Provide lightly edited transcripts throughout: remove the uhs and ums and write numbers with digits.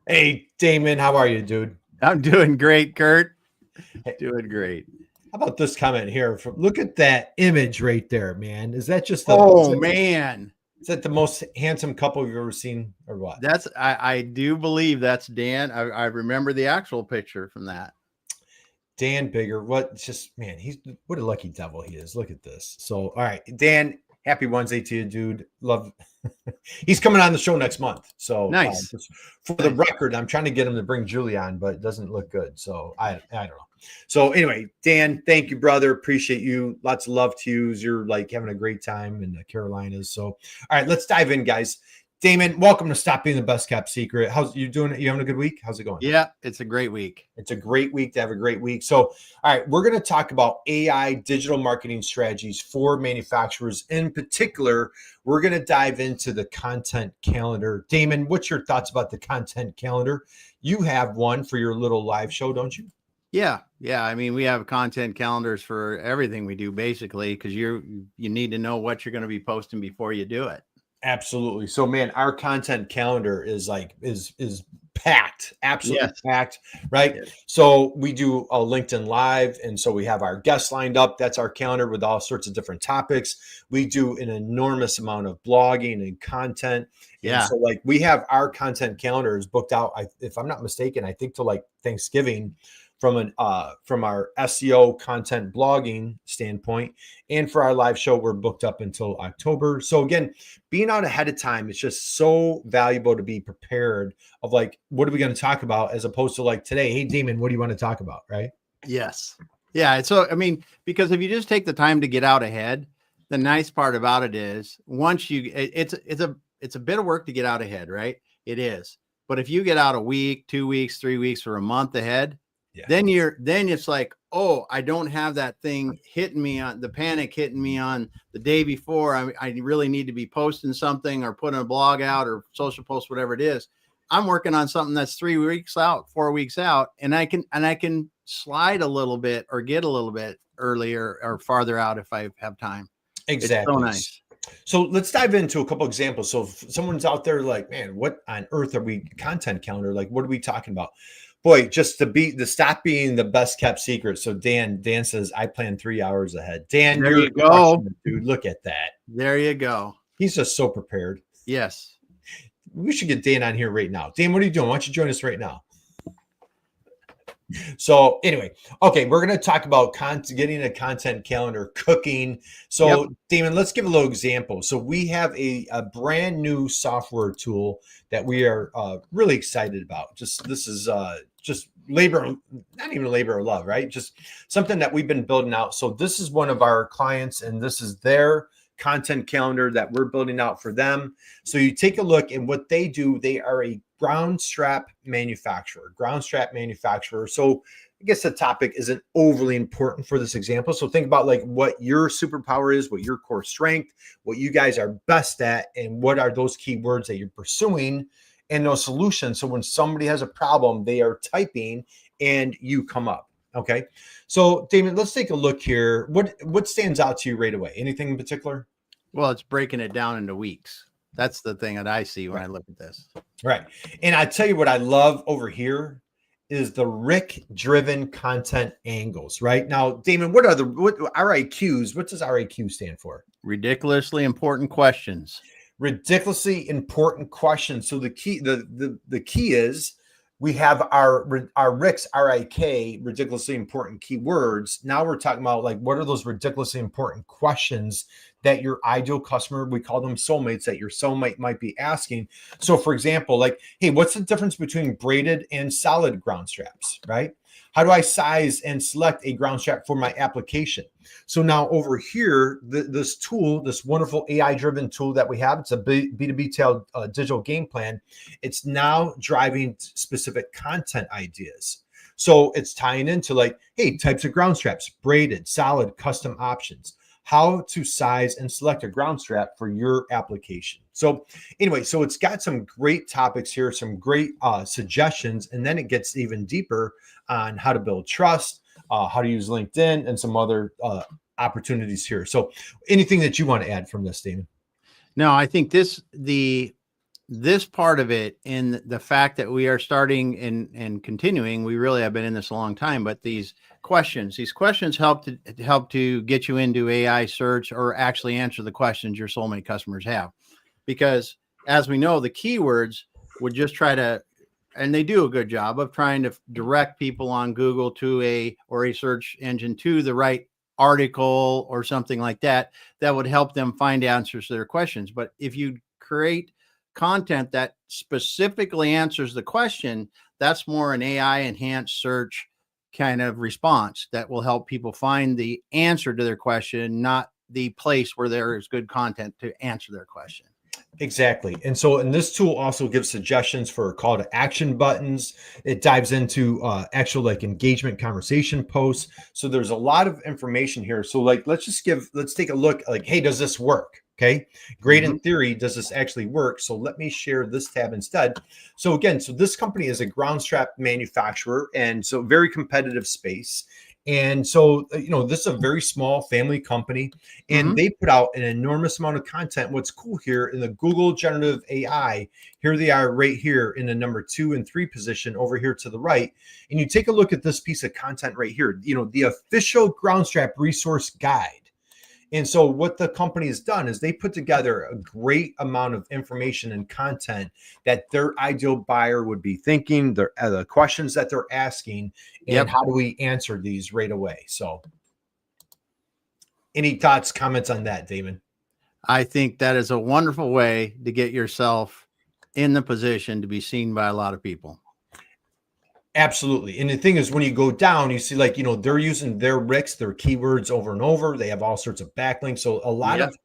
Hey, Damon, how are you, dude? I'm doing great, Kurt. Hey, Doing great. how about this comment here? Look at that image right there, man. Is that just Oh man, is that the most handsome couple you've ever seen, or what? I do believe that's Dan. I remember the actual picture from that. Dan Bigger. What? Just man, he's what a lucky devil he is. Look at this. So, all right, Dan. Happy Wednesday to you, dude. Love. He's coming on the show next month. So, Nice, just for the nice. record, I'm trying to get him to bring Julie on, but it doesn't look good. So, I don't know. So, anyway, Dan, thank you, brother. Appreciate you. Lots of love to you. You're like having a great time in the Carolinas. So, all right, let's dive in, guys. Damon, welcome to Stop Being the Best Kept Secret. How's you doing? You having a good week? How's it going? Yeah, it's a great week. It's a great week to have a great week. So, all right, we're going to talk about AI digital marketing strategies for manufacturers. In particular, we're going to dive into the content calendar. Damon, what's your thoughts about the content calendar? You have one for your little live show, don't you? Yeah. I mean, we have content calendars for everything we do, basically, because you need to know what you're going to be posting before you do it. Absolutely. So, man, our content calendar is packed, absolutely Yes. packed, right? Yes. So we do a LinkedIn Live, and so we have our guests lined up. That's our calendar with all sorts of different topics. We do an enormous amount of blogging and content. Yeah. And so like we have our content calendar is booked out, if I'm not mistaken, I think to like Thanksgiving from our SEO content blogging standpoint. And for our live show, we're booked up until October. So again, being out ahead of time, it's just so valuable to be prepared of like, what are we going to talk about as opposed to like today, hey, Damon, what do you want to talk about? Right. Yes. Yeah. So, I mean, because if you just take the time to get out ahead, the nice part about it is it's a bit of work to get out ahead, right? It is. But if you get out a week, 2 weeks, 3 weeks, or a month ahead, then it's like, oh, I don't have that thing hitting me on the panic hitting me on the day before. I really need to be posting something or putting a blog out or social post, whatever it is. I'm working on something that's 3 weeks out, 4 weeks out, and I can slide a little bit or get a little bit earlier or farther out if I have time. Exactly. It's so nice. So let's dive into a couple examples. So if someone's out there like, man, what on earth are we content calendar? Like, what are we talking about? Boy, just to stop being the best kept secret. So Dan says, I plan 3 hours ahead. Dan, There you're you go. dude. Look at that. There you go. He's just so prepared. Yes. We should get Dan on here right now. Dan, what are you doing? Why don't you join us right now? So anyway, okay, we're going to talk about getting a content calendar, cooking. So yep. Damon, let's give a little example. So we have a brand new software tool that we are really excited about. This is just labor, not even labor of love, right? Just something that we've been building out. So this is one of our clients, and this is their content calendar that we're building out for them. So you take a look and what they do, they are a ground strap manufacturer. So I guess the topic isn't overly important for this example. So think about like what your superpower is, what your core strength, what you guys are best at, and what are those keywords that you're pursuing and those solutions. So when somebody has a problem, they are typing and you come up. Okay. So Damon, let's take a look here. What stands out to you right away? Anything in particular? Well, it's breaking it down into weeks. That's the thing that I see when I look at this. Right. And I tell you what I love over here is the RIC-driven content angles, right? Now, Damon, what RIQs? What does RIQ stand for? Ridiculously important questions. Ridiculously important questions. So the key, the key is we have our RICs, RIK, ridiculously important keywords. Now we're talking about like, what are those ridiculously important questions that your ideal customer, we call them soulmates, that your soulmate might be asking. So for example, like, hey, what's the difference between braided and solid ground straps, right? How do I size and select a ground strap for my application? So now over here, this tool, this wonderful AI-driven tool that we have, it's a B2Btail Digital Game Plan. It's now driving specific content ideas. So it's tying into like, hey, types of ground straps, braided, solid, custom options, how to size and select a ground strap for your application. So anyway, so it's got some great topics here, some great suggestions, and then it gets even deeper on how to build trust, how to use LinkedIn, and some other opportunities here. So anything that you want to add from this, Damon? No, I think the this part of it, in the fact that we are starting and continuing, we really have been in this a long time, but these questions help to get you into AI search, or actually answer the questions your soulmate customers have. Because as we know, the keywords would just try to, and they do a good job of trying to direct people on Google to a search engine to the right article or something like that, that would help them find answers to their questions. But if you create content that specifically answers the question, that's more an AI enhanced search kind of response that will help people find the answer to their question, not the place where there is good content to answer their question. Exactly. And this tool also gives suggestions for call to action buttons. It dives into actual like engagement conversation posts. So there's a lot of information here. So like, let's take a look, like, hey, does this work? Okay, great. In theory, does this actually work? So let me share this tab instead. So again, this company is a ground strap manufacturer, and so very competitive space. And so, this is a very small family company, and they put out an enormous amount of content. What's cool here in the Google generative AI, here they are right here in the number 2 and 3 position over here to the right. And you take a look at this piece of content right here, the official ground strap resource guide. And so what the company has done is they put together a great amount of information and content that their ideal buyer would be thinking, the questions that they're asking, and how do we answer these right away. So any thoughts, comments on that, Damon? I think that is a wonderful way to get yourself in the position to be seen by a lot of people. Absolutely. And the thing is, when you go down, you see like, they're using their RICs, their keywords over and over. They have all sorts of backlinks. So a lot of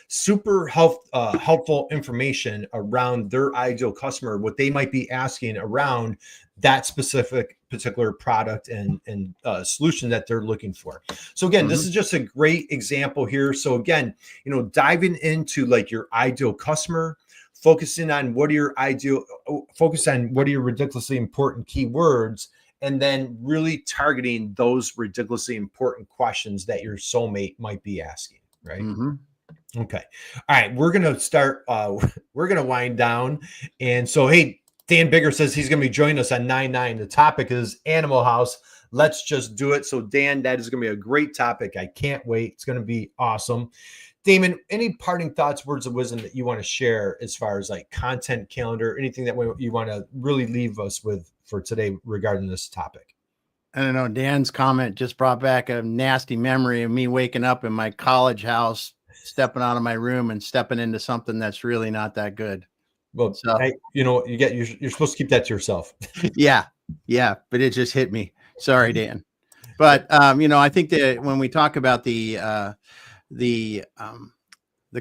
super helpful information around their ideal customer, what they might be asking around that particular product and solution that they're looking for. So again, this is just a great example here. So again, diving into like your ideal customer, focusing on what are your ridiculously important keywords, and then really targeting those ridiculously important questions that your soulmate might be asking, right? Okay. All right. We're going to start, we're going to wind down. And so, hey, Dan Bigger says he's going to be joining us on 9/9. The topic is Animal House. Let's just do it. So Dan, that is going to be a great topic. I can't wait. It's going to be awesome. Damon, any parting thoughts, words of wisdom that you want to share as far as like content calendar, anything that you want to really leave us with for today regarding this topic? I don't know. Dan's comment just brought back a nasty memory of me waking up in my college house, stepping out of my room and stepping into something that's really not that good. Well, so, hey, you're supposed to keep that to yourself. Yeah. But it just hit me. Sorry, Dan. But, I think that when we talk about the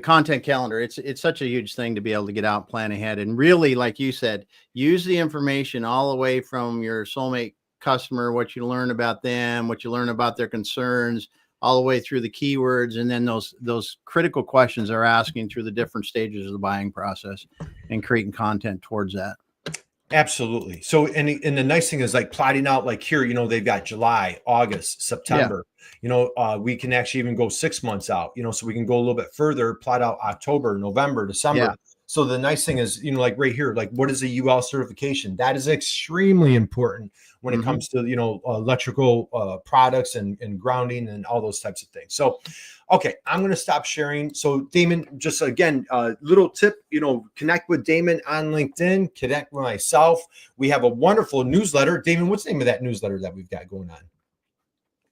content calendar, it's such a huge thing to be able to get out and plan ahead, and really, like you said, use the information all the way from your soulmate customer, what you learn about them, what you learn about their concerns, all the way through the keywords, and then those critical questions they're asking through the different stages of the buying process, and creating content towards that. Absolutely. So, and the nice thing is like plotting out, like here, they've got July, August, September, we can actually even go 6 months out, so we can go a little bit further, plot out October, November, December. Yeah. So the nice thing is, like right here, like what is a UL certification? That is extremely important when it comes to, electrical products and grounding and all those types of things. So, okay, I'm going to stop sharing. So Damon, just again, little tip, connect with Damon on LinkedIn, connect with myself. We have a wonderful newsletter. Damon, what's the name of that newsletter that we've got going on?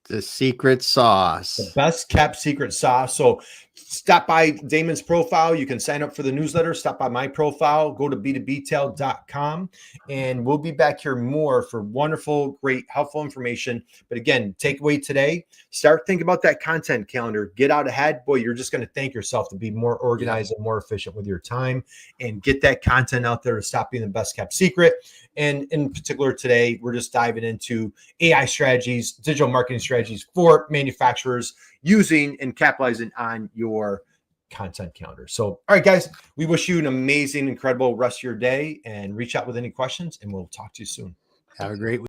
The secret sauce. The best kept secret sauce. So stop by Damon's profile. You can sign up for the newsletter. Stop by my profile. Go to B2Btail.com. And we'll be back here more for wonderful, great, helpful information. But again, takeaway today, start thinking about that content calendar. Get out ahead. Boy, you're just going to thank yourself to be more organized and more efficient with your time, and get that content out there to stop being the best kept secret. And in particular today, we're just diving into AI strategies, digital marketing strategies for manufacturers using and capitalizing on your content calendar. So, all right, guys, we wish you an amazing, incredible rest of your day, and reach out with any questions, and we'll talk to you soon. Have a great week.